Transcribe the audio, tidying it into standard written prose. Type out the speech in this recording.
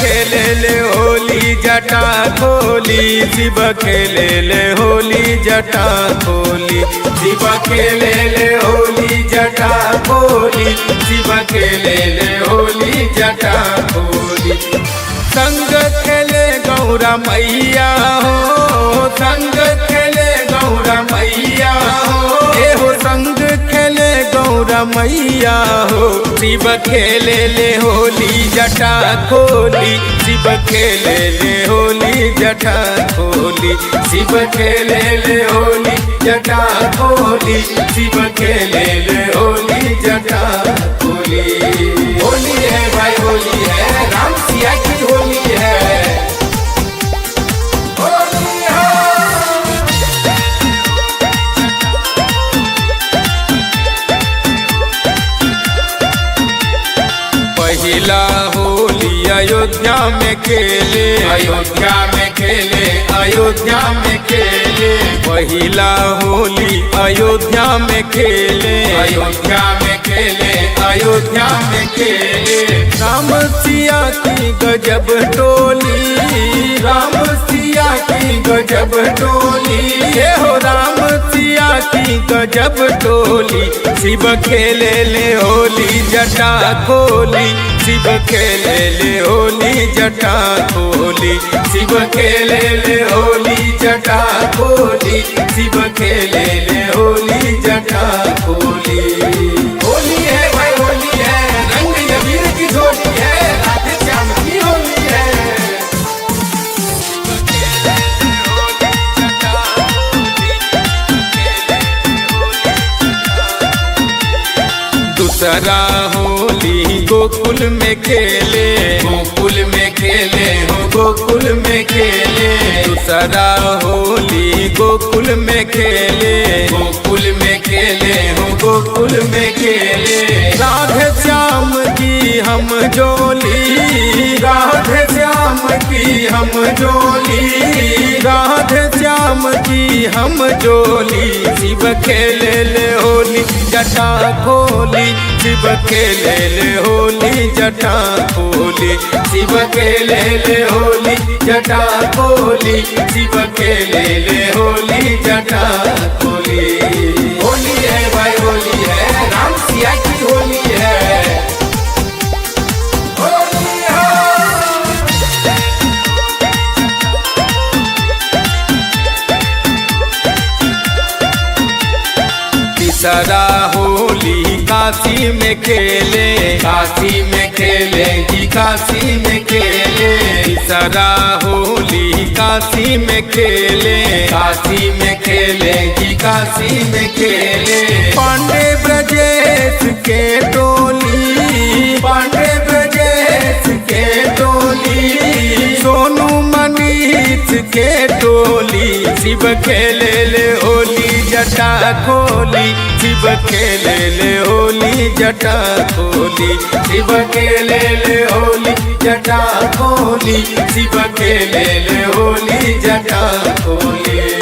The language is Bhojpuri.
खेले ले होली जटा खोली, शिव खेले ले होली जटा खोली, शिव खेले ले होली जटा खोली, शिव खेले ले होली जटा खोली। संग खेले गौरा मैया हो, संग खेले गौरा मैया हो, ए हो संग खेले गौरा मैया हो। शिव खेले ले होली जटा खोली, शिव खेले ले होली जटा खोली, शिव खेले ले होली जटा खोली, शिव खेले ले होली जटा खोली। होली है भाई होली है, राम सिया की होली है। पहिला होली अयोध्या में खेले, अयोध्या में खेले, अयोध्या में खेले, पहिला होली अयोध्या में खेले, अयोध्या में खेले, अयोध्या में खेले। राम सिया की गजब टोली, राम सिया की गजब टोली, ये हो राम सिया की गजब टोली। शिव खेले ले होली जटा खोली, शिव खेले ले होली जटा खोली, शिव खेले ले होली जटा खोली, शिव खेले ले होली जटा खोली। होली है भाई होली है, रंग अबीर की झोली है, राधे श्याम की होली है। दूसरा होली गोकुल में खेले, गोकुल में खेले हो, गोकुल में खेले। दूसरा होली गोकुल में खेले, गोकुल में खेले हो, गोकुल में खेले। राधे श्याम की हम जोली, राधे श्याम की हम जोली, राधे श्याम की हम जोली। शिव खेले ले होली जटा खोली, शिव खेले ले होली जटा खोली, शिव खेले ले होली जटा खोली, शिव खेले ले होली जटा खोली। होली है भाई होली है, राम सिया की होली है। तीसरा होली काशी में खेले, काशी में खेले जी काशी में खेले। तीसरा होली काशी में खेले, काशी में खेले जी काशी में खेले। पांडे ब्रजेश के टोली, पांडे ब्रजेश के टोली, सोनू मनीष के टोली। शिव खेले ले होली जटा खोली, शिव खेले ले होली जटा खोली, शिव खेले ले होली जटा खोली, शिव खेले ले होली जटा खोली।